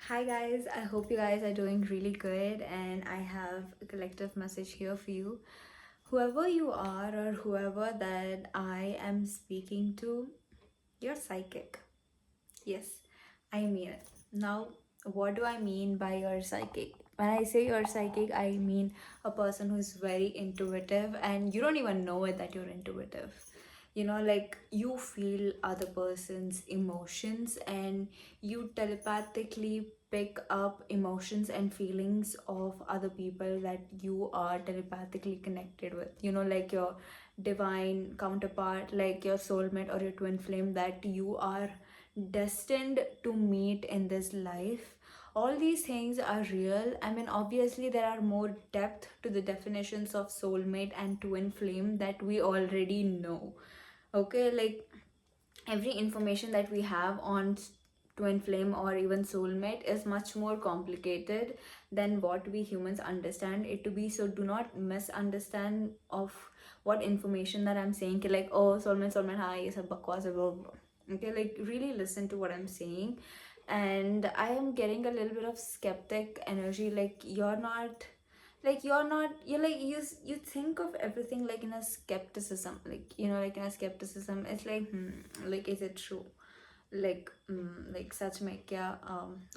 Hi guys, I hope you guys are doing really good, and I have a collective message here for you. Whoever you are, or whoever that I am speaking to, you're psychic. Yes, I mean it. Now, what do I mean by you're psychic? When I say you're psychic, I mean a person who's very intuitive and you don't even know it that you're intuitive. Like you feel other person's emotions and you telepathically pick up emotions and feelings of other people that you are telepathically connected with. Like your divine counterpart, like your soulmate or your twin flame that you are destined to meet in this life. All these things are real. I mean, obviously there are more depth to the definitions of soulmate and twin flame that we already know. Okay, like every information that we have on twin flame or even soulmate is much more complicated than what we humans understand it to be. So do not misunderstand of what information that I'm saying ki like, oh, soulmate hi, ye sab bakwas hai, blah, blah. Okay, like really listen to what I'm saying. And I am getting a little bit of skeptic energy, like you're like you think of everything like in a skepticism, like like in a skepticism. It's like like is it true, like such mein kya,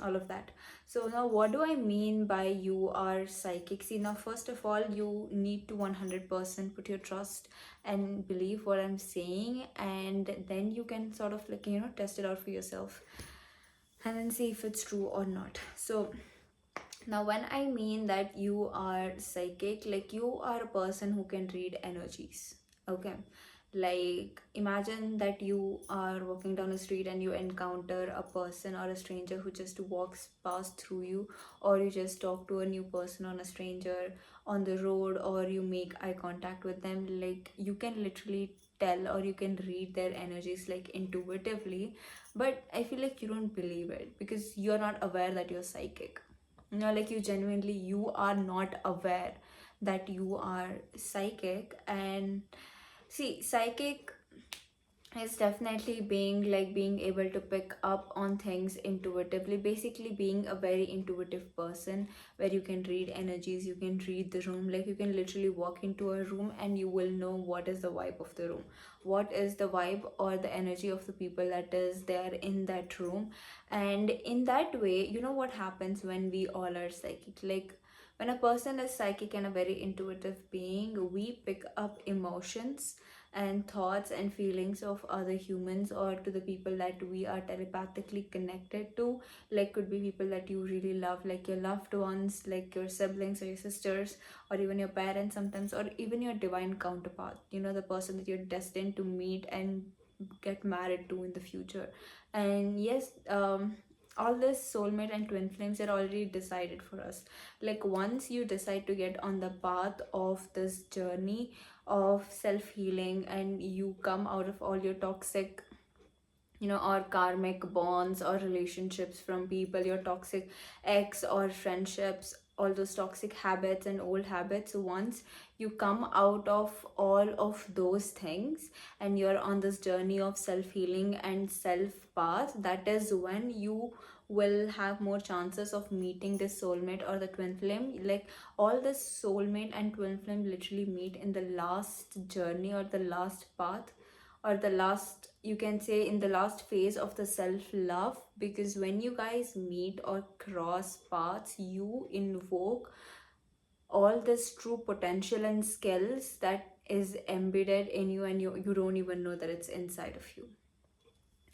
all of that. So now what do I mean by you are psychic? See, now first of all, you need to 100% put your trust and believe what I'm saying, and then you can sort of like test it out for yourself and then see if it's true or not. So now, when I mean that you are psychic, like you are a person who can read energies. Okay. Like imagine that you are walking down the street and you encounter a person or a stranger who just walks past through you, or you just talk to a new person on a stranger on the road, or you make eye contact with them. Like you can literally tell or you can read their energies like intuitively, but I feel like you don't believe it because you're not aware that you're psychic. Like you genuinely, you are not aware that you are psychic. And see, psychic is definitely being able to pick up on things intuitively, basically being a very intuitive person where you can read energies, you can read the room. Like you can literally walk into a room and you will know what is the vibe of the room, what is the vibe or the energy of the people that is there in that room. And in that way, what happens when we all are psychic, like when a person is psychic and a very intuitive being, we pick up emotions and thoughts and feelings of other humans, or to the people that we are telepathically connected to. Like could be people that you really love, like your loved ones, like your siblings or your sisters, or even your parents sometimes, or even your divine counterpart, the person that you're destined to meet and get married to in the future. And yes, all this soulmate and twin flames are already decided for us. Like once you decide to get on the path of this journey of self healing and you come out of all your toxic, or karmic bonds or relationships from people, your toxic ex or friendships, all those toxic habits and old habits. Once you come out of all of those things and you're on this journey of self healing and self path, that is when you will have more chances of meeting this soulmate or the twin flame. Like all this soulmate and twin flame literally meet in the last journey or the last path, or the last, you can say, in the last phase of the self love. Because when you guys meet or cross paths, you invoke all this true potential and skills that is embedded in you, and you don't even know that it's inside of you.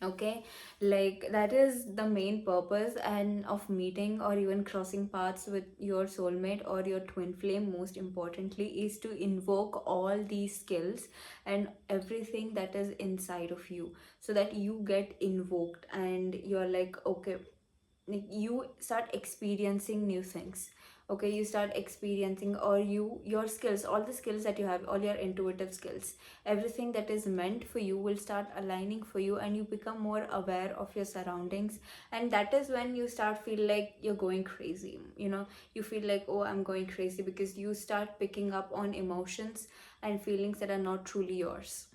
Okay, like that is the main purpose and of meeting or even crossing paths with your soulmate or your twin flame, most importantly, is to invoke all these skills and everything that is inside of you, so that you get invoked and you're like, okay, like you start experiencing new things. Okay, you start experiencing, or your skills, all the skills that you have, all your intuitive skills, everything that is meant for you will start aligning for you, and you become more aware of your surroundings. And that is when you start feel like you're going crazy. You feel like, oh, I'm going crazy, because you start picking up on emotions and feelings that are not truly yours.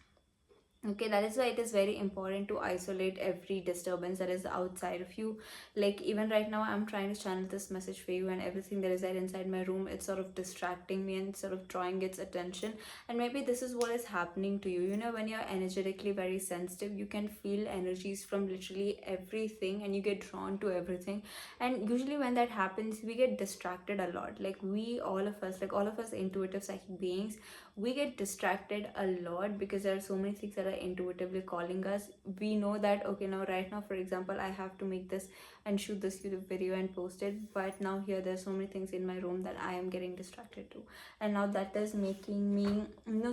Okay, that is why it is very important to isolate every disturbance that is outside of you. Like, even right now, I'm trying to channel this message for you, and everything that is there inside my room, it's sort of distracting me and sort of drawing its attention. And maybe this is what is happening to you. You know, when you're energetically very sensitive, you can feel energies from literally everything, and you get drawn to everything. And usually when that happens, we get distracted a lot. Like, we all of us, like all of us intuitive psychic beings, we get distracted a lot because there are so many things that are intuitively calling us. We know that, okay, now right now, for example, I have to make this and shoot this YouTube video and post it, but now here there's so many things in my room that I am getting distracted to, and now that is making me,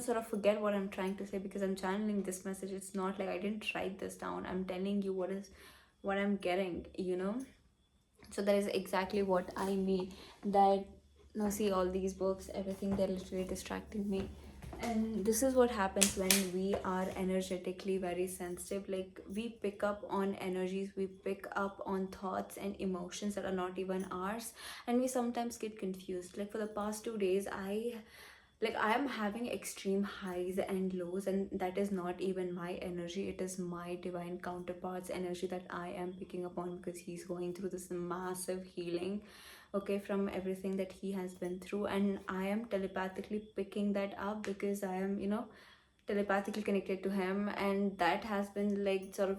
sort of forget what I'm trying to say, because I'm channeling this message. It's not like I didn't write this down, I'm telling you what I'm getting, so that is exactly what I mean. That, now see, all these books, everything, they're literally distracting me. And this is what happens when we are energetically very sensitive. Like, we pick up on energies, we pick up on thoughts and emotions that are not even ours, and we sometimes get confused. Like, for the past 2 days, I am having extreme highs and lows, and that is not even my energy, it is my divine counterpart's energy that I am picking up on, because he's going through this massive healing, okay, from everything that he has been through. And I am telepathically picking that up because I am, telepathically connected to him, and that has been like sort of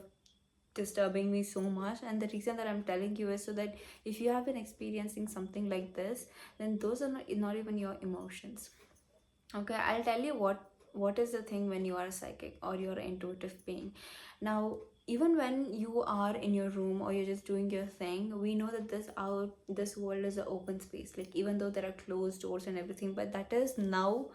disturbing me so much. And the reason that I'm telling you is so that if you have been experiencing something like this, then those are not even your emotions. Okay, I'll tell you what is the thing when you are a psychic or you're an intuitive being. Now, even when you are in your room or you're just doing your thing, we know that this world is an open space. Like, even though there are closed doors and everything, but that is now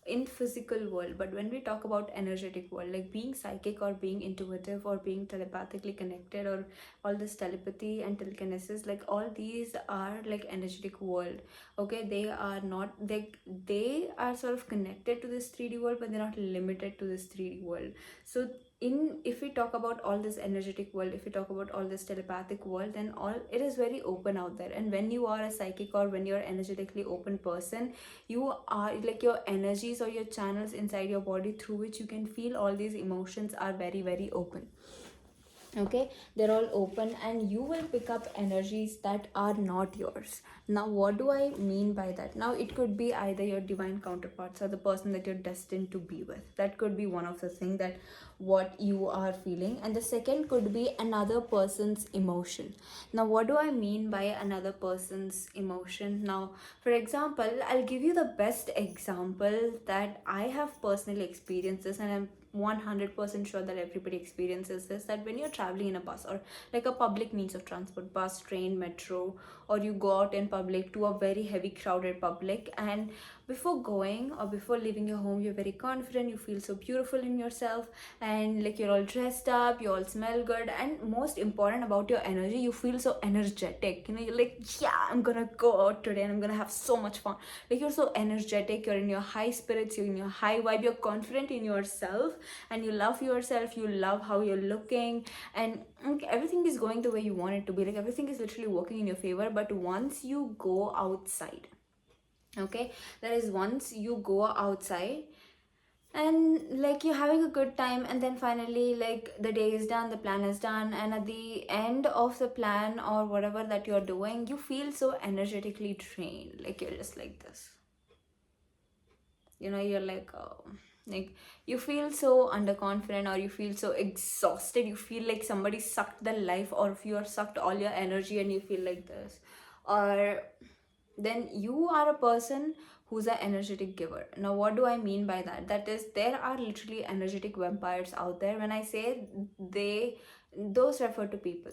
in physical world. But when we talk about energetic world, like being psychic or being intuitive or being telepathically connected, or all this telepathy and telekinesis, like all these are like energetic world. Okay, they are not, they are sort of connected to this 3D world, but they're not limited to this 3D world. So, in if we talk about all this energetic world, if we talk about all this telepathic world, then all it is very open out there. And when you are a psychic or when you're energetically open person, you are like, your energies or your channels inside your body through which you can feel all these emotions are very, very open. Okay, they're all open, and you will pick up energies that are not yours. Now, what do I mean by that? Now, it could be either your divine counterparts or the person that you're destined to be with. That could be one of the things that what you are feeling. And the second could be another person's emotion. Now, what do I mean by another person's emotion? Now, for example, I'll give you the best example that I have personally experienced this, and I'm 100% sure that everybody experiences this, that when you're traveling in a bus or like a public means of transport, bus, train, metro, or you go out in public to a very heavy crowded public, and before going or before leaving your home, you're very confident, you feel so beautiful in yourself, and like you're all dressed up, you all smell good, and most important about your energy, you feel so energetic. You're like, yeah, I'm gonna go out today and I'm gonna have so much fun. Like, you're so energetic, you're in your high spirits, you're in your high vibe, you're confident in yourself, and you love yourself, you love how you're looking, and everything is going the way you want it to be. Like, everything is literally working in your favor. But once you go outside, okay, that is, once you go outside and like you're having a good time, and then finally, like, the day is done, the plan is done, and at the end of the plan or whatever that you're doing, you feel so energetically drained. Like, you're just like this, you're like, oh, like, you feel so underconfident, or you feel so exhausted, you feel like somebody sucked the life, or if you are sucked all your energy, and you feel like this. Or then you are a person who's an energetic giver. Now, what do I mean by that? That is, there are literally energetic vampires out there. When I say they, those refer to people.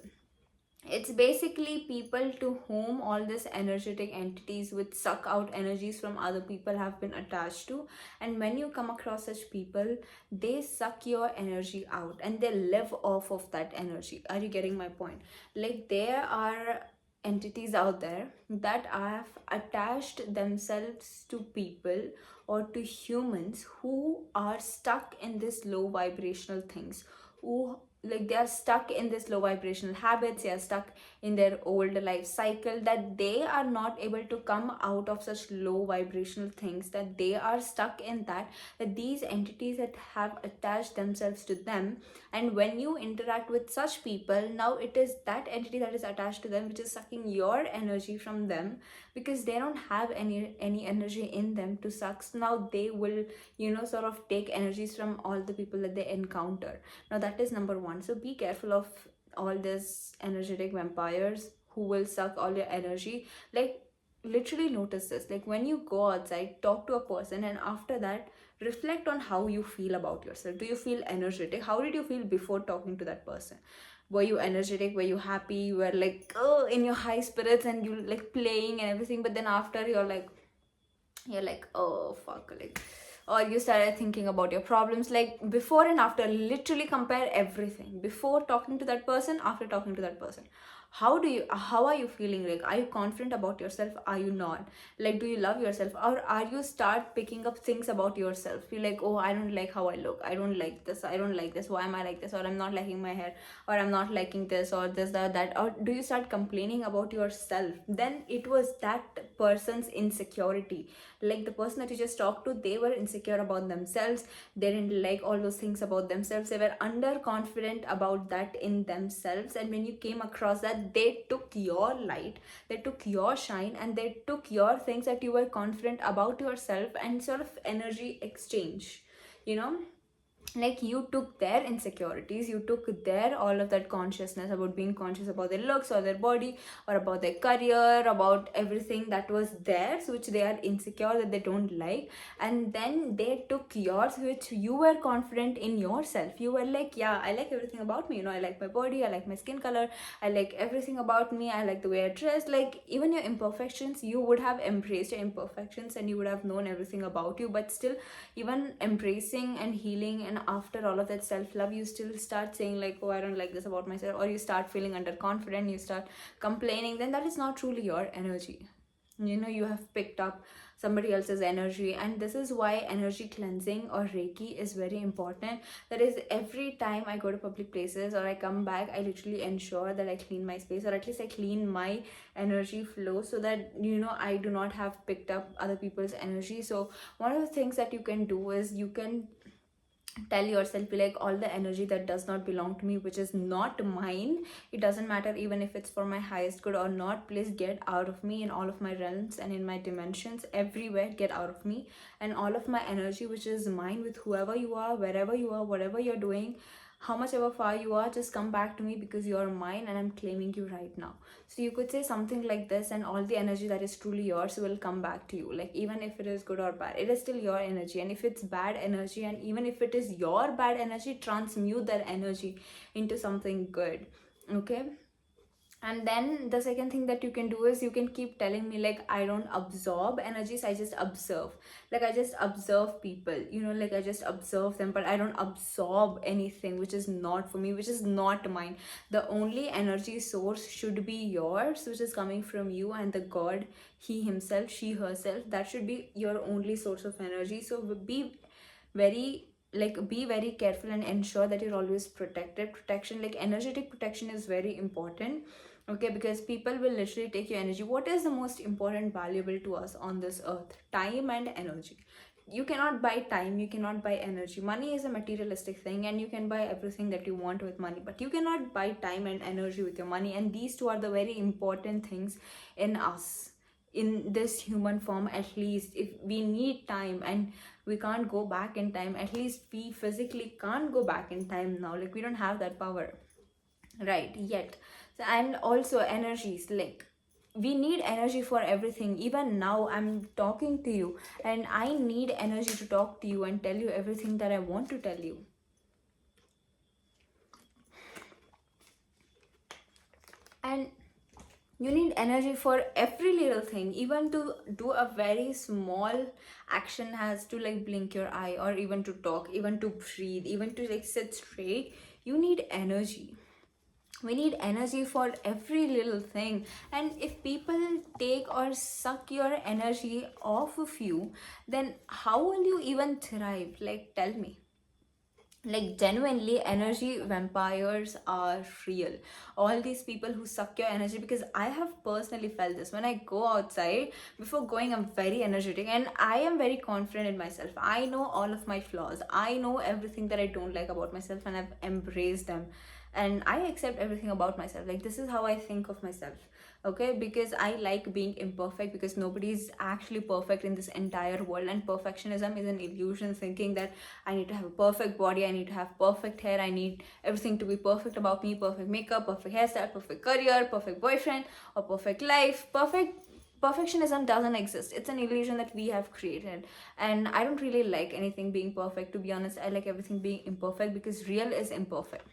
It's basically people to whom all these energetic entities which suck out energies from other people have been attached to. And when you come across such people, they suck your energy out and they live off of that energy. Are you getting my point? Like, there are entities out there that have attached themselves to people or to humans who are stuck in this low vibrational things, who like they are stuck in this low vibrational habits, they are stuck in their old life cycle, that they are not able to come out of such low vibrational things, that they are stuck in that, that these entities that have attached themselves to them. And when you interact with such people, now it is that entity that is attached to them which is sucking your energy from them, because they don't have any energy in them to suck. So now they will, sort of take energies from all the people that they encounter. Now that is number one. So be careful of all these energetic vampires who will suck all your energy. Like, literally notice this. Like, when you go outside, talk to a person, and after that, reflect on how you feel about yourself. Do you feel energetic? How did you feel before talking to that person? Were you energetic? Were you happy? You were like, oh, in your high spirits and you like playing and everything, but then after you're like, oh fuck, like, or you started thinking about your problems. Like, before and after, literally compare everything, before talking to that person, after talking to that person. How are you feeling? Like, are you confident about yourself? Are you not? Like, do you love yourself, or are you start picking up things about yourself? You're like, oh, I don't like how I look, I don't like this, I don't like this, why am I like this, or I'm not liking my hair, or I'm not liking this, or this, that, or do you start complaining about yourself? Then it was that person's insecurity. Like, the person that you just talked to, they were insecure about themselves, they didn't like all those things about themselves, they were underconfident about that in themselves. And when you came across that, they took your light, they took your shine, and they took your things that you were confident about yourself, and sort of energy exchange, you know like, you took their insecurities, you took their all of that consciousness about being conscious about their looks or their body or about their career, about everything that was theirs which they are insecure that they don't like, and then they took yours which you were confident in yourself. You were like, yeah, I like everything about me, I like my body, I like my skin color, I like everything about me, I like the way I dress. Like, even your imperfections, you would have embraced your imperfections and you would have known everything about you, but still, even embracing and healing, and after all of that self-love, you still start saying like, oh, I don't like this about myself, or you start feeling underconfident, you start complaining, then that is not truly your energy. You have picked up somebody else's energy. And this is why energy cleansing or Reiki is very important. That is, every time I go to public places or I come back, I literally ensure that I clean my space, or at least I clean my energy flow, so that I do not have picked up other people's energy. So one of the things that you can do is, you can tell yourself, be like, all the energy that does not belong to me, which is not mine, it doesn't matter even if it's for my highest good or not, please get out of me, in all of my realms and in my dimensions, everywhere, get out of me. And all of my energy which is mine, with whoever you are, wherever you are, whatever you're doing, how much ever far you are, just come back to me, because you're mine and I'm claiming you right now. So you could say something like this, and all the energy that is truly yours will come back to you. Like, even if it is good or bad, it is still your energy. And if it's bad energy, and even if it is your bad energy, transmute that energy into something good. Okay. And then the second thing that you can do is, you can keep telling me like, I don't absorb energies, I just observe. Like, I just observe people, like, I just observe them, but I don't absorb anything which is not for me, which is not mine. The only energy source should be yours, which is coming from you and the God, he himself, she herself. That should be your only source of energy. So very be very careful and ensure that you're always protected. Protection, like energetic protection, is very important. Okay, because people will literally take your energy. What is the most important valuable to us on this earth? Time and energy. You cannot buy time, you cannot buy energy. Money is a materialistic thing, and you can buy everything that you want with money, but you cannot buy time and energy with your money. And these two are the very important things in us, in this human form. At least, if we need time and we can't go back in time, at least we physically can't go back in time now. Like, we don't have that power right yet. And also energies, like, we need energy for everything. Even now I'm talking to you, and I need energy to talk to you and tell you everything that I want to tell you. And you need energy for every little thing. Even to do a very small action, has to like blink your eye, or even to talk, even to breathe, even to like sit straight, you need energy. We need energy for every little thing. And if people take or suck your energy off of you, then how will you even thrive? Like, tell me. like genuinely, energy vampires are real. All these people who suck your energy, because I have personally felt this. When I go outside, before going, I'm very energetic and I am very confident in myself. I know all of my flaws, I know everything that I don't like about myself, and I've embraced them, and I accept everything about myself. Like, this is how I think of myself. Okay, because I like being imperfect, because nobody is actually perfect in this entire world, and perfectionism is an illusion, thinking that I need to have a perfect body, I need to have perfect hair, I need everything to be perfect about me, perfect makeup, perfect hairstyle, perfect career, perfect boyfriend, or perfect life. Perfectionism doesn't exist. It's an illusion that we have created. And I don't really like anything being perfect, to be honest. I like everything being imperfect, because real is imperfect.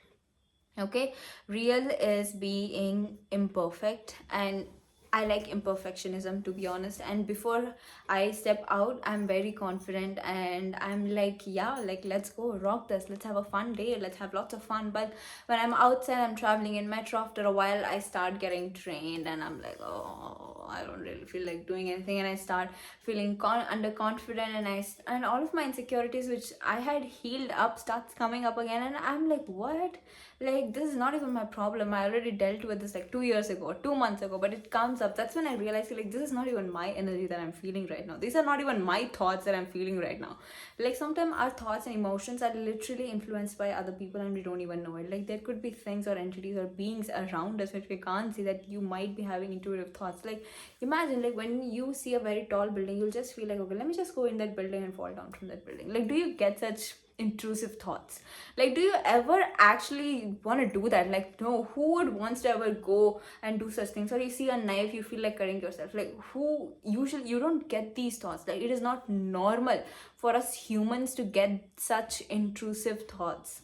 Okay, real is being imperfect, and I like imperfectionism, to be honest. And before I step out, I'm very confident, and I'm like, yeah, like, let's go rock this, let's have a fun day, let's have lots of fun. But when I'm outside, I'm traveling in metro, after a while I start getting drained, and I'm like, oh, I don't really feel like doing anything, and I start feeling underconfident, and all of my insecurities which I had healed up starts coming up again, and I'm like, what? Like, this is not even my problem. I already dealt with this like 2 years ago, 2 months ago, but it comes up. That's when I realized, like, this is not even my energy that I'm feeling right now. These are not even my thoughts that I'm feeling right now. Like, sometimes our thoughts and emotions are literally influenced by other people, and we don't even know it. Like, there could be things or entities or beings around us which we can't see, that you might be having intuitive thoughts. Like, imagine, like, when you see a very tall building, you'll just feel like, okay, let me just go in that building and fall down from that building. Like, do you get such intrusive thoughts? Like, do you ever actually want to do that? Like, no, who would wants to ever go and do such things? Or you see a knife, you feel like cutting yourself. Like, who usually, you don't get these thoughts. Like, it is not normal for us humans to get such intrusive thoughts.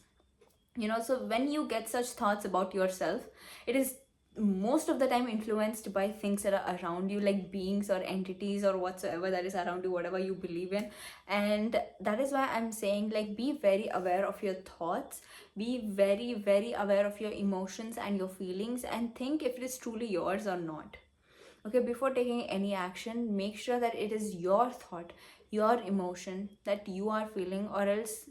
So when you get such thoughts about yourself, it is most of the time influenced by things that are around you, like beings or entities or whatsoever that is around you, whatever you believe in. And that is why I'm saying, like, be very aware of your thoughts, be very, very aware of your emotions and your feelings, and think if it is truly yours or not. Okay, before taking any action, make sure that it is your thought, your emotion that you are feeling, or else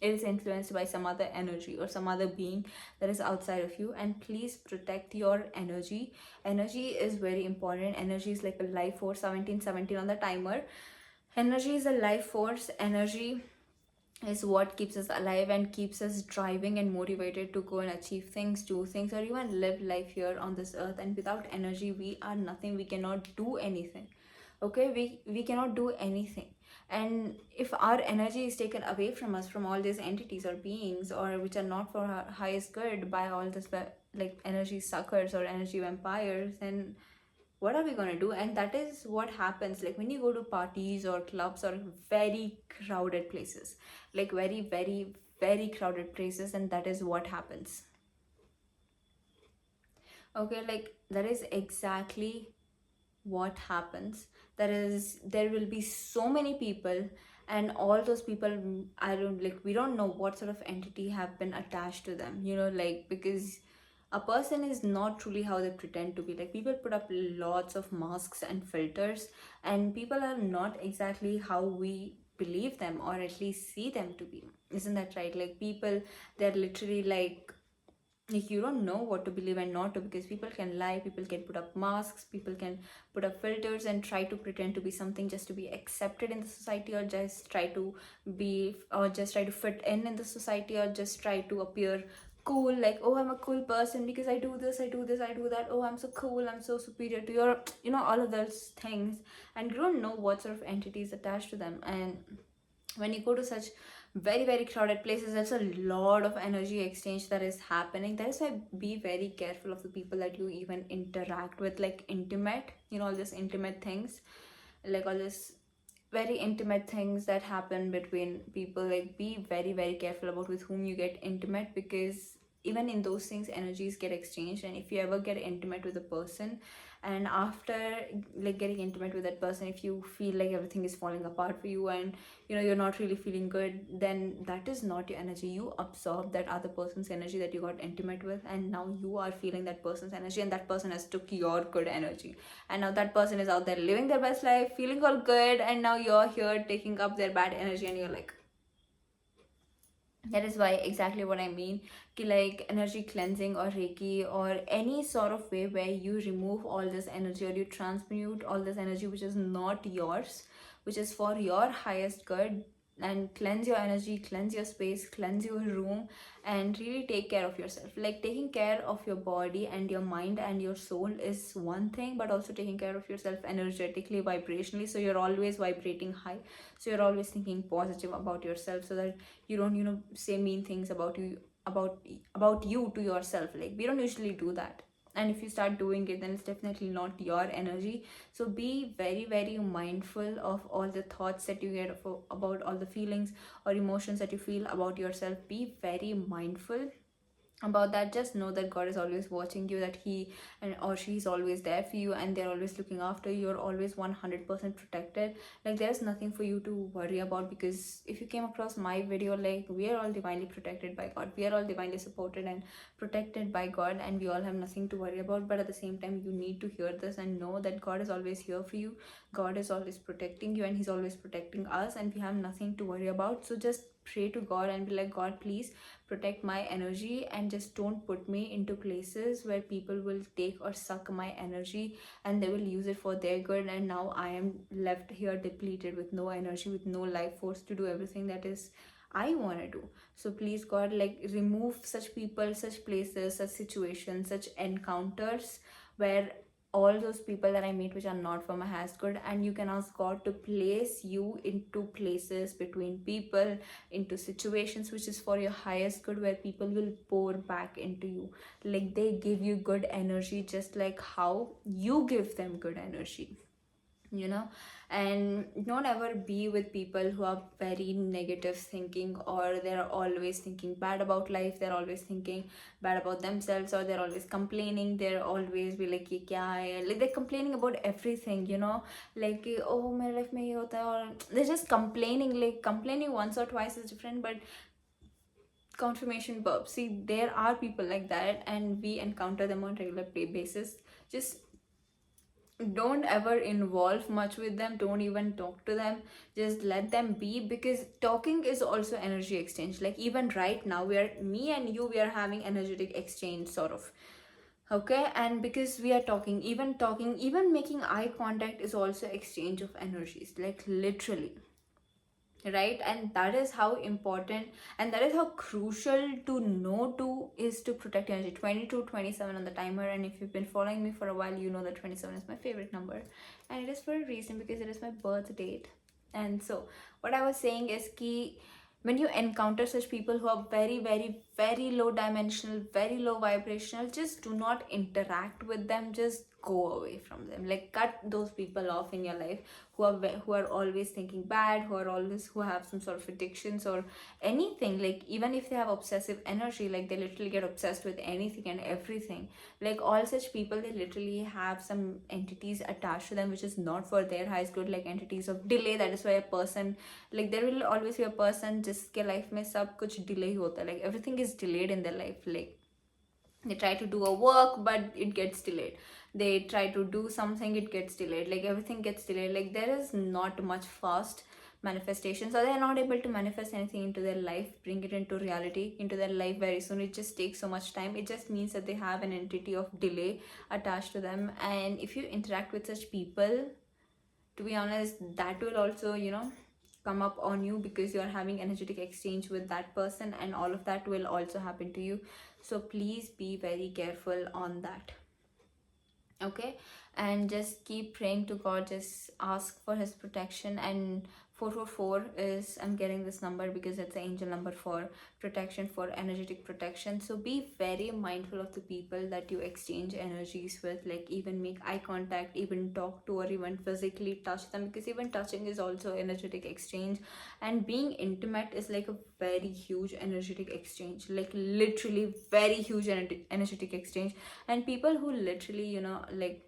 it is influenced by some other energy or some other being that is outside of you. And please protect your energy. Energy is very important. Energy is like a life force. 1717 on the timer. Energy is a life force. Energy is what keeps us alive and keeps us driving and motivated to go and achieve things, do things, or even live life here on this earth. And without energy, we are nothing. We cannot do anything. Okay, we cannot do anything. And if our energy is taken away from us, from all these entities or beings, or which are not for our highest good, by all this, like, energy suckers or energy vampires, then what are we going to do? And that is what happens, like, when you go to parties or clubs or very crowded places, like, very, very, very crowded places, and that is what happens. Okay, like, that is exactly what happens. There will be so many people, and all those people, I don't, like, we don't know what sort of entity have been attached to them, like, because a person is not truly how they pretend to be. Like, people put up lots of masks and filters, and people are not exactly how we believe them, or at least see them to be. Isn't that right? Like, people, they're literally like you don't know what to believe and not to, because people can lie, people can put up masks, people can put up filters and try to pretend to be something just to be accepted in the society, or just try to be, or just try to fit in the society, or just try to appear cool, like, oh, I'm a cool person because I do this, I do this, I do that, oh, I'm so cool, I'm so superior to your, all of those things. And you don't know what sort of entities attached to them. And when you go to such very, very crowded places, there's a lot of energy exchange that is happening. That is why, be very careful of the people that you even interact with, like intimate, all these intimate things, like all this very intimate things that happen between people. Like, be very, very careful about with whom you get intimate, because even in those things, energies get exchanged. And if you ever get intimate with a person, and after, like, getting intimate with that person, if you feel like everything is falling apart for you, and you're not really feeling good, then that is not your energy. You absorb that other person's energy that you got intimate with, and now you are feeling that person's energy, and that person has took your good energy, and now that person is out there living their best life, feeling all good, and now you're here taking up their bad energy, and you're like, That is why exactly what I mean, ki like energy cleansing or reiki or any sort of way where you remove all this energy or you transmute all this energy which is not yours, which is for your highest good, and cleanse your energy, cleanse your space, cleanse your room, and really take care of yourself. Like taking care of your body and your mind and your soul is one thing, but also taking care of yourself energetically, vibrationally, so you're always vibrating high, so you're always thinking positive about yourself, so that you don't, say mean things about you, about about you to yourself. Like we don't usually do that, and if you start doing it, then it's definitely not your energy. So be very very mindful of all the thoughts that you get, about all the feelings or emotions that you feel about yourself. Be very mindful about that. Just know that God is always watching you, that he and or she is always there for you, and they're always looking after you. You're always 100% protected. Like there's nothing for you to worry about, because if you came across my video, like we are all divinely protected by God, we are all divinely supported and protected by God, and we all have nothing to worry about. But at the same time, you need to hear this and know that God is always here for you. God is always protecting you, and he's always protecting us, and we have nothing to worry about. So just pray to God and be like, God, please protect my energy, and just don't put me into places where people will take or suck my energy, and they will use it for their good, and now I am left here depleted with no energy, with no life force to do everything that is I want to do. So please God, like remove such people, such places, such situations, such encounters where all those people that I meet which are not for my highest good. And you can ask God to place you into places between people, into situations which is for your highest good, where people will pour back into you. Like they give you good energy just like how you give them good energy, you know. And don't ever be with people who are very negative thinking, or they're always thinking bad about life, they're always thinking bad about themselves, or they're always complaining, they're always be like ye kya hai, like they're complaining about everything, like oh my life mein ye hota hai, or they're just complaining. Like complaining once or twice is different, but confirmation burp, see, there are people like that, and we encounter them on regular basis. Just don't ever involve much with them, don't even talk to them, just let them be, because talking is also energy exchange. Like even right now, we are, me and you, we are having energetic exchange sort of, okay? And because we are talking, even making eye contact is also exchange of energies, like literally, right? And that is how important, and that is how crucial to know to is to protect energy. 2227 on the timer, and if you've been following me for a while, you know that 27 is my favorite number, and it is for a reason, because it is my birth date. And so what I was saying is ki, when you encounter such people who are very very very low dimensional, very low vibrational, just do not interact with them, just go away from them. Like cut those people off in your life, who are always thinking bad, who are always, who have some sort of addictions or anything. Like even if they have obsessive energy, like they literally get obsessed with anything and everything, like all such people, they literally have some entities attached to them which is not for their highest good, like entities of delay. That is why a person, like there will always be a person जिसके life में सब कुछ delay होता है, like everything is delayed in their life. Like they try to do a work but it gets delayed, they try to do something, it gets delayed, like everything gets delayed. Like there is not much fast manifestation, so they are not able to manifest anything into their life, bring it into reality, into their life very soon. It just takes so much time. It just means that they have an entity of delay attached to them. And if you interact with such people, to be honest, that will also, come up on you, because you're having energetic exchange with that person, and all of that will also happen to you. So please be very careful on that, okay? And just keep praying to God, just ask for his protection. And 444 is, I'm getting this number because it's an angel number for protection, for energetic protection. So be very mindful of the people that you exchange energies with, like even make eye contact, even talk to, or even physically touch them, because even touching is also energetic exchange. And being intimate is like a very huge energetic exchange, like literally very huge energetic exchange. And people who literally, like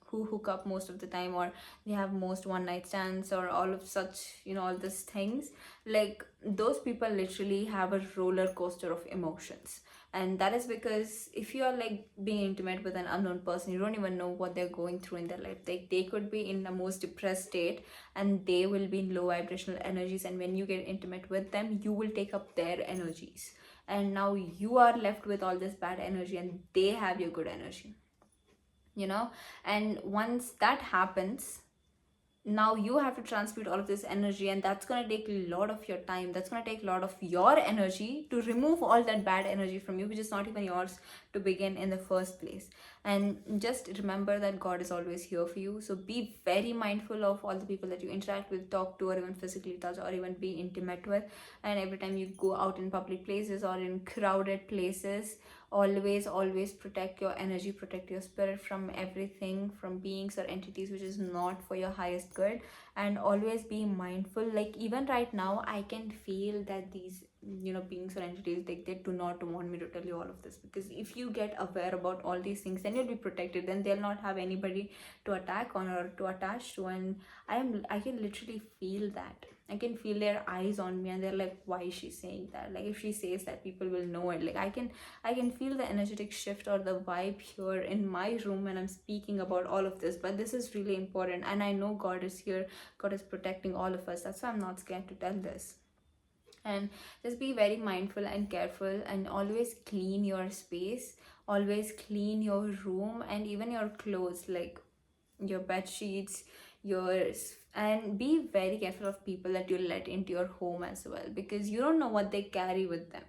who hook up most of the time, or they have most one night stands, or all of such, all these things, like those people literally have a roller coaster of emotions. And that is because if you are like being intimate with an unknown person, you don't even know what they're going through in their life. They could be in the most depressed state, and they will be in low vibrational energies, and when you get intimate with them, you will take up their energies, and now you are left with all this bad energy and they have your good energy, you know. And once that happens, now you have to transmute all of this energy, and that's going to take a lot of your time, that's going to take a lot of your energy to remove all that bad energy from you, which is not even yours to begin in the first place. And just remember that God is always here for you. So be very mindful of all the people that you interact with, talk to, or even physically touch, or even be intimate with. And every time you go out in public places or in crowded places, always protect your energy, protect your spirit from everything, from beings or entities which is not for your highest good. And always be mindful, like even right now I can feel that these, you know, beings or entities, they do not want me to tell you all of this, because if you get aware about all these things, then you'll be protected, then they'll not have anybody to attack on or to attach to. And I can literally feel that, I can feel their eyes on me, and they're like, why is she saying that? Like if she says that, people will know it. Like I can feel the energetic shift or the vibe here in my room when I'm speaking about all of this. But this is really important, and I know God is here, God is protecting all of us. That's why I'm not scared to tell this. And just be very mindful and careful, and always clean your space, always clean your room, and even your clothes, like your bed sheets, yours. And be very careful of people that you let into your home as well, because you don't know what they carry with them,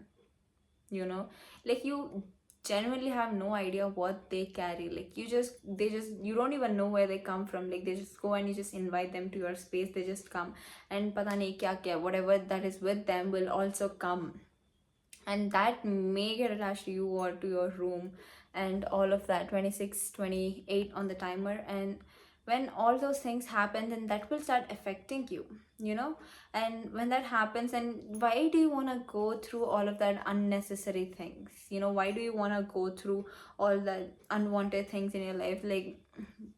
you know. Like you genuinely have no idea what they carry. Like you don't even know where they come from. Like they just go and you just invite them to your space, they just come, and pata nahi kya whatever that is with them will also come, and that may get attached to you or to your room, and all of that. 26, 28 on the timer. And when all those things happen, then that will start affecting you, you know. And when that happens, and why do you want to go through all of that unnecessary things, you know? Why do you want to go through all the unwanted things in your life? Like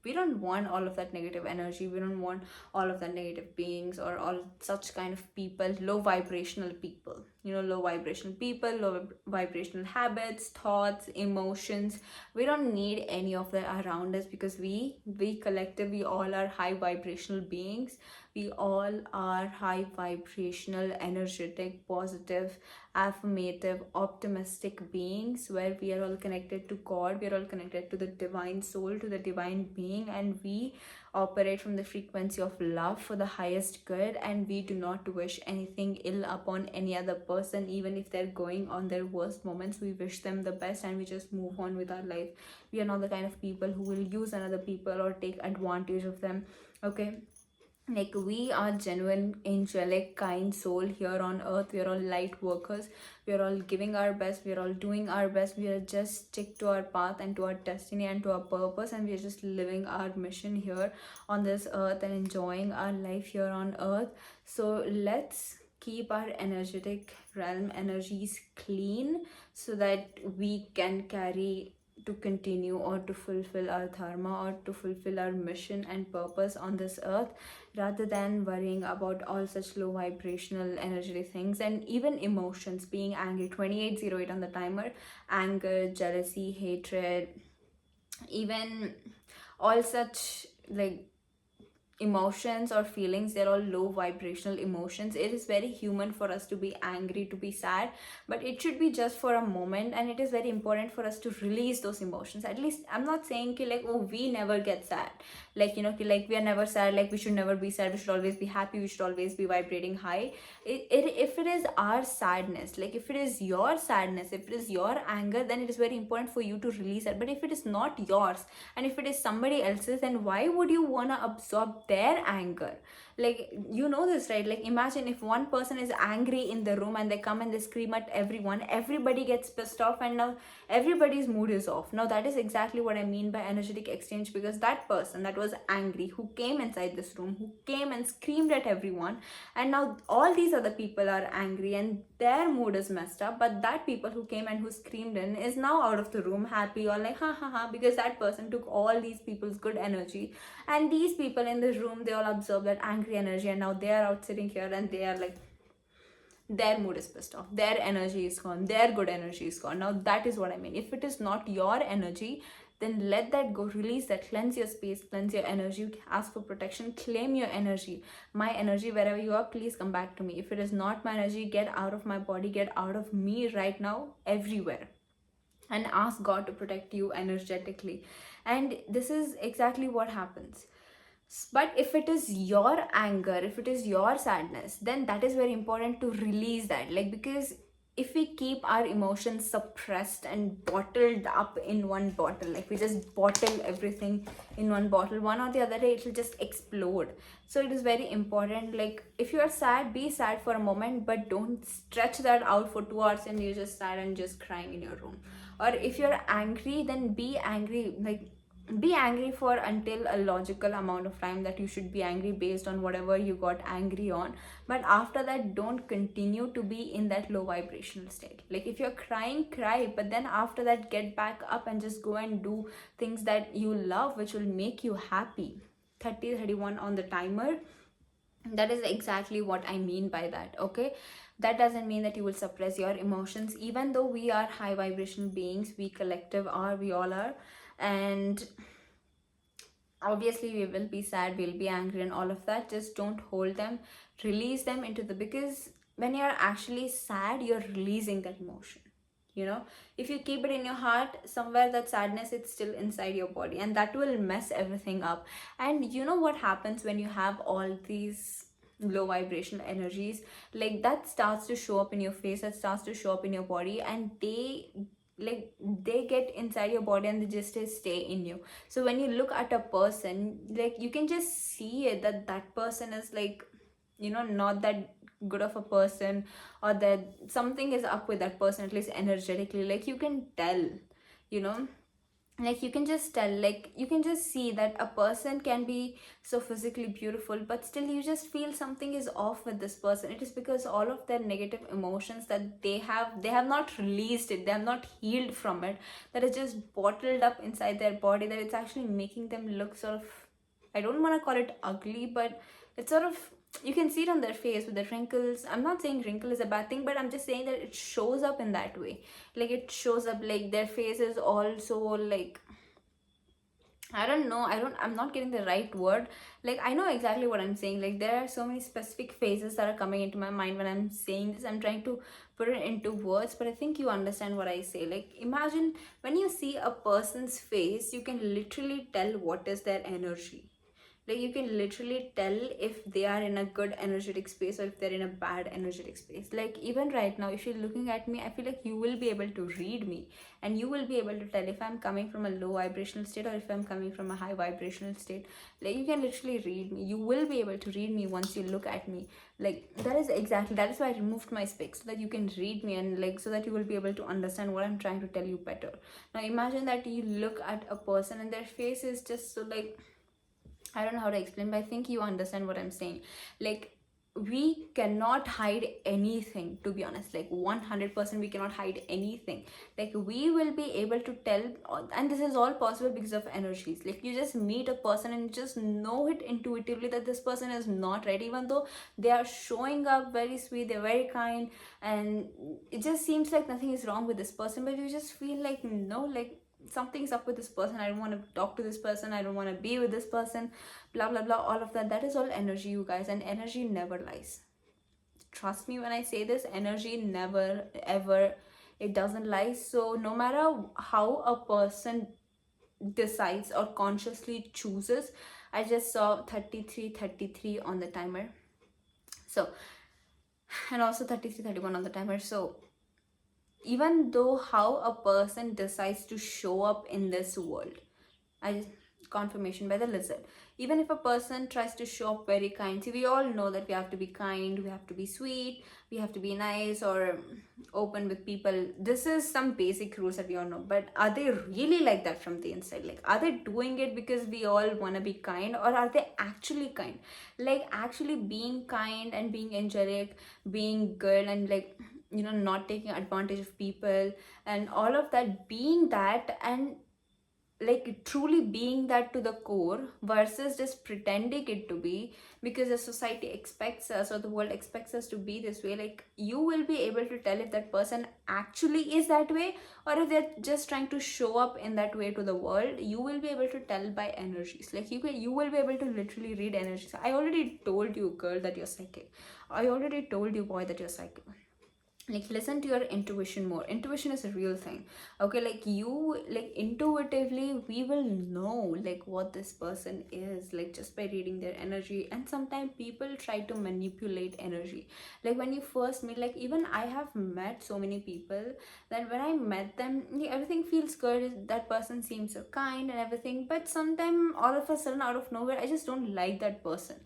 we don't want all of that negative energy, we don't want all of the negative beings or all such kind of people, low vibrational people, you know, low vibrational people, low vibrational habits, thoughts, emotions. We don't need any of that around us, because we collectively all are high vibrational beings. We all are high vibrational, energetic, positive, affirmative, optimistic beings, where we are all connected to God, we are all connected to the divine soul, to the divine being, and we operate from the frequency of love for the highest good. And we do not wish anything ill upon any other person, even if they're going on their worst moments. We wish them the best, and we just move on with our life. We are not the kind of people who will use another people or take advantage of them, okay? Like we are genuine, angelic, kind soul here on earth. We are all light workers, we are all giving our best, we are all doing our best. We are just stick to our path and to our destiny and to our purpose, and we are just living our mission here on this earth and enjoying our life here on earth. So let's keep our energetic realm energies clean, so that we can carry to continue or to fulfill our dharma or to fulfill our mission and purpose on this earth, rather than worrying about all such low vibrational energetic things. And even emotions, being angry, 2808 on the timer, anger, jealousy, hatred, even all such like emotions or feelings, they're all low vibrational emotions. It is very human for us to be angry, to be sad, but it should be just for a moment. And it is very important for us to release those emotions. At least I'm not saying ki, like, oh, we never get sad, like, you know, ki, like we are never sad, like we should never be sad, we should always be happy, we should always be vibrating high. If it is our sadness, like if it is your sadness, if it is your anger, then it is very important for you to release it. But if it is not yours, and if it is somebody else's, then why would you want to absorb their anger? Like, you know this, right? Like imagine if one person is angry in the room and they come and they scream at everyone, everybody gets pissed off, and now everybody's mood is off. Now that is exactly what I mean by energetic exchange, because that person that was angry, who came inside this room, who came and screamed at everyone, and now all these other people are angry and their mood is messed up, but that people who came and who screamed in is now out of the room happy, or like ha ha ha, because that person took all these people's good energy. And these people in the room, they all absorb that angry energy, and now they are out sitting here and they are like their mood is pissed off, their energy is gone, their good energy is gone. Now that is what I mean. If it is not your energy, then let that go, release that, cleanse your space, cleanse your energy, ask for protection, claim your energy. My energy, wherever you are, please come back to me. If it is not my energy, get out of my body, get out of me right now, everywhere, and ask God to protect you energetically. And this is exactly what happens. But if it is your anger, if it is your sadness, then that is very important to release that. Like, because if we keep our emotions suppressed and bottled up in one bottle, like we just bottle everything in one bottle, one or the other day it will just explode. So it is very important, like if you are sad, be sad for a moment, but don't stretch that out for 2 hours and you're just sad and just crying in your room. Or if you're angry, then be angry, like be angry for until a logical amount of time that you should be angry based on whatever you got angry on. But after that, don't continue to be in that low vibrational state. Like if you're crying, cry, but then after that, get back up and just go and do things that you love, which will make you happy. 30:31 on the timer. That is exactly what I mean by that. Okay, that doesn't mean that you will suppress your emotions. Even though we are high vibrational beings, we collective are, we all are. And obviously we will be sad, we'll be angry and all of that. Just don't hold them, release them into the, because when you're actually sad, you're releasing that emotion. You know, if you keep it in your heart, somewhere that sadness, it's still inside your body, and that will mess everything up. And you know what happens when you have all these low vibrational energies, like that starts to show up in your face, that starts to show up in your body, and they get inside your body and they just stay in you. So when you look at a person, like you can just see it, that that person is like, you know, not that good of a person, or that something is up with that person, at least energetically. Like you can tell, you know, like you can just tell, like you can just see that a person can be so physically beautiful, but still you just feel something is off with this person. It is because all of their negative emotions that they have not released it, they have not healed from it, that is just bottled up inside their body, that it's actually making them look sort of, I don't want to call it ugly, but it's sort of, you can see it on their face with the wrinkles. I'm not saying wrinkle is a bad thing, but I'm just saying that it shows up in that way. Like it shows up, like their face is also like, I don't know, I'm not getting the right word. Like I know exactly what I'm saying. Like there are so many specific phases that are coming into my mind when I'm saying this. I'm trying to put it into words, but I think you understand what I say. Like imagine when you see a person's face, you can literally tell what is their energy. Like you can literally tell if they are in a good energetic space or if they're in a bad energetic space. Like even right now, if you're looking at me, I feel like you will be able to read me, and you will be able to tell if I'm coming from a low vibrational state or if I'm coming from a high vibrational state. Like you can literally read me, you will be able to read me once you look at me. Like that is why I removed my specs, so that you can read me, and like so that you will be able to understand what I'm trying to tell you better. Now imagine that you look at a person and their face is just so like, I don't know how to explain, but I think you understand what I'm saying. Like, we cannot hide anything, to be honest. Like, 100% we cannot hide anything. Like, we will be able to tell, and this is all possible because of energies. Like, you just meet a person and just know it intuitively that this person is not right, even though they are showing up very sweet, they're very kind, and it just seems like nothing is wrong with this person, but you just feel like, no, like, something's up with this person, I don't want to talk to this person, I don't want to be with this person, blah blah blah, all of that. That is all energy, you guys, and energy never lies. Trust me when I say this, energy never ever, it doesn't lie. So no matter how a person decides or consciously chooses, I just saw 33:33 on the timer, so, and also 33:31 on the timer. So even though how a person decides to show up in this world, I just, confirmation by the lizard, even if a person tries to show up very kind, see, we all know that we have to be kind, we have to be sweet, we have to be nice or open with people. This is some basic rules that we all know, but are they really like that from the inside? Like, are they doing it because we all want to be kind, or are they actually kind? Like actually being kind and being angelic, being good, and like, you know, not taking advantage of people and all of that, being that, and like truly being that to the core versus just pretending it to be because the society expects us or the world expects us to be this way. Like you will be able to tell if that person actually is that way or if they're just trying to show up in that way to the world. You will be able to tell by energies. Like you will be able to literally read energies. I already told you, girl, that you're psychic. I already told you, boy, that you're psychic. Like listen to your intuition more. Intuition is a real thing. Okay, like you, like intuitively we will know like what this person is, like just by reading their energy. And sometimes people try to manipulate energy. Like when you first meet, like even I have met so many people that when I met them, yeah, everything feels good, that person seems so kind and everything, but sometimes all of a sudden out of nowhere I just don't like that person.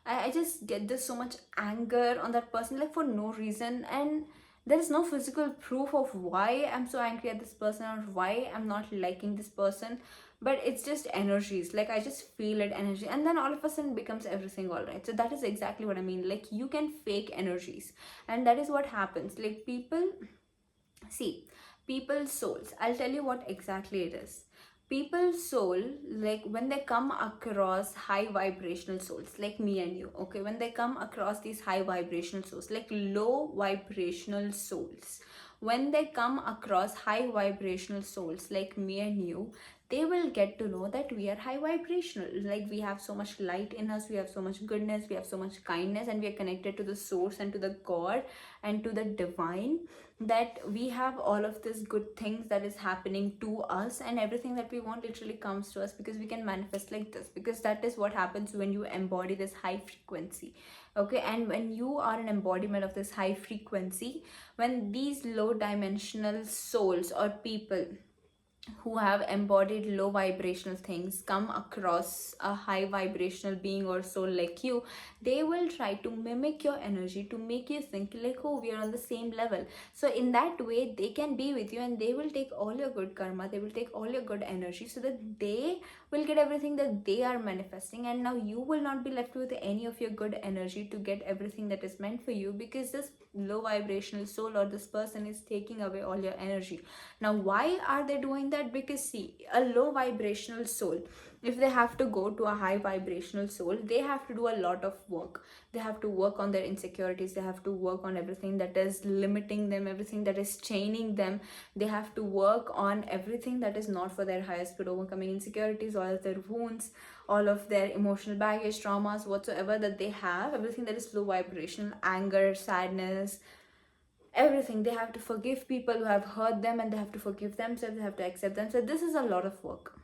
I just get this so much anger on that person, like for no reason. And there is no physical proof of why I'm so angry at this person or why I'm not liking this person, but it's just energies. Like I just feel it energy, and then all of a sudden becomes everything all right. So that is exactly what I mean. Like you can fake energies, and that is what happens. Like people see, people's souls, I'll tell you what exactly it is. People's soul, like when they come across high vibrational souls like me and you, okay, when they come across these high vibrational souls, like low vibrational souls, when they come across high vibrational souls like me and you, they will get to know that we are high vibrational. Like we have so much light in us, we have so much goodness, we have so much kindness, and we are connected to the source and to the God and to the divine, that we have all of this good things that is happening to us, and everything that we want literally comes to us because we can manifest like this, because that is what happens when you embody this high frequency. Okay, and when you are an embodiment of this high frequency, when these low dimensional souls or people who have embodied low vibrational things come across a high vibrational being or soul like you, they will try to mimic your energy to make you think like, oh, we are on the same level. So in that way they can be with you, and they will take all your good karma, they will take all your good energy, so that they will get everything that they are manifesting. And now you will not be left with any of your good energy to get everything that is meant for you, because this low vibrational soul or this person is taking away all your energy. Now why are they doing that? Because see, a low vibrational soul, if they have to go to a high vibrational soul, they have to do a lot of work. They have to work on their insecurities, they have to work on everything that is limiting them, everything that is chaining them. They have to work on everything that is not for their highest good, overcoming insecurities, all of their wounds, all of their emotional baggage, traumas, whatsoever that they have, everything that is low vibrational, anger, sadness, everything. They have to forgive people who have hurt them, and they have to forgive themselves, they have to accept them. So this is a lot of work.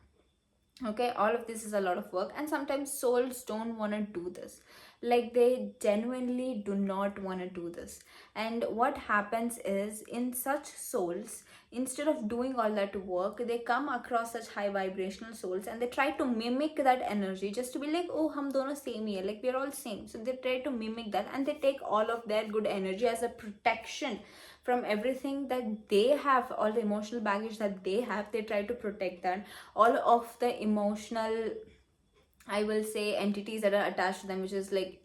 Okay, all of this is a lot of work, and sometimes souls don't want to do this. Like they genuinely do not want to do this. And what happens is, in such souls, instead of doing all that work, they come across such high vibrational souls and they try to mimic that energy, just to be like, oh, hum dono same here, like we're all same. So they try to mimic that, and they take all of their good energy as a protection from everything that they have, all the emotional baggage that they have. They try to protect that, all of the emotional, I will say, entities that are attached to them, which is like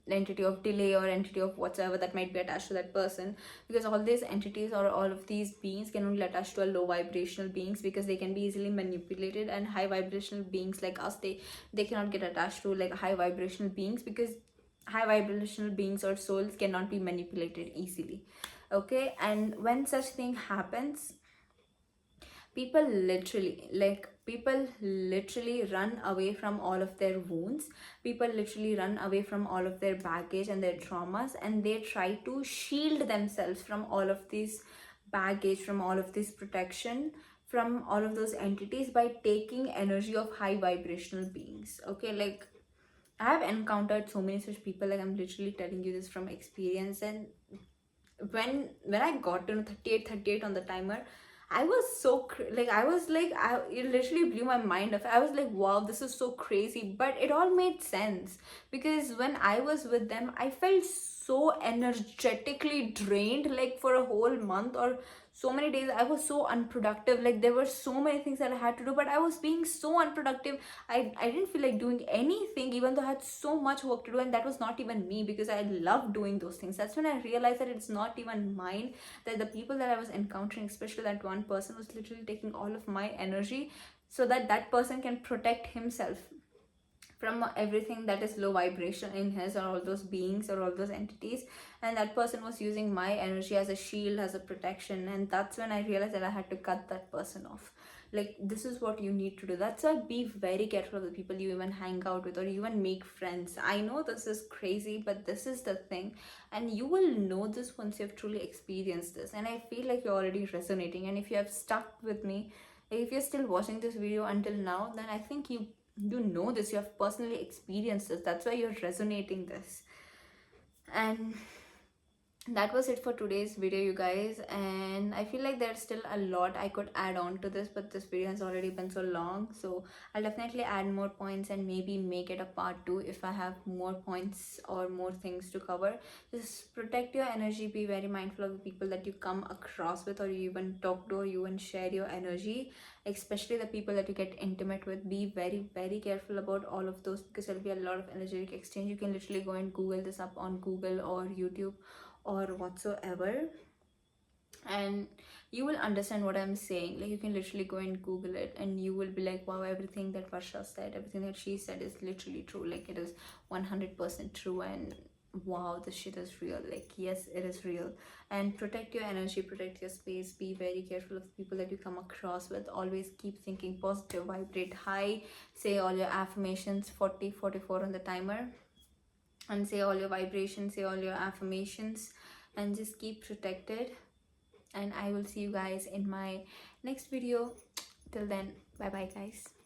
entity of delay or entity of whatsoever that might be attached to that person. Because all these entities or all of these beings can only attach to a low vibrational beings, because they can be easily manipulated. And high vibrational beings like us, they cannot get attached to like high vibrational beings, because high vibrational beings or souls cannot be manipulated easily. Okay, and when such thing happens, people literally run away from all of their wounds. People literally run away from all of their baggage and their traumas, and they try to shield themselves from all of this baggage, from all of this protection, from all of those entities, by taking energy of high vibrational beings. Okay, like I have encountered so many such people. Like I'm literally telling you this from experience. And when I got to know 38 on the timer, I was so like, I was like, it literally blew my mind off. I was like, wow, this is so crazy, but it all made sense. Because when I was with them, I felt so energetically drained, like for a whole month or so many days. I was so unproductive. Like there were so many things that I had to do, but I was being so unproductive. I didn't feel like doing anything, even though I had so much work to do. And that was not even me, because I love doing those things. That's when I realized that it's not even mine, that the people that I was encountering, especially that one person, was literally taking all of my energy. so that that person can protect himself from everything that is low vibration in his or all those beings or all those entities. And that person was using my energy as a shield, as a protection, and that's when I realized that I had to cut that person off. Like, this is what you need to do. That's why be very careful of the people you even hang out with or even make friends. I know this is crazy, but this is the thing, and you will know this once you have truly experienced this. And I feel like you're already resonating, and if you have stuck with me, if you're still watching this video until now, then I think you know this, you have personally experienced this, that's why you're resonating this. And that was it for today's video, you guys, and I feel like there's still a lot I could add on to this, but this video has already been so long, so I'll definitely add more points and maybe make it a part 2 if I have more points or more things to cover. Just protect your energy, be very mindful of the people that you come across with or you even talk to or you even share your energy, especially the people that you get intimate with. Be very, very careful about all of those, because there'll be a lot of energetic exchange. You can literally go and Google this up on Google or YouTube or whatsoever, and you will understand what I'm saying. Like, you can literally go and Google it and you will be like, wow, everything that Varsha said, everything that she said is literally true. Like, it is 100% true, and wow, this shit is real. Like, yes, it is real. And protect your energy, protect your space, be very careful of the people that you come across with. Always keep thinking positive, vibrate high, say all your affirmations, 44 on the timer, and say all your vibrations, say all your affirmations, and just keep protected. And I will see you guys in my next video. Till then, bye bye guys.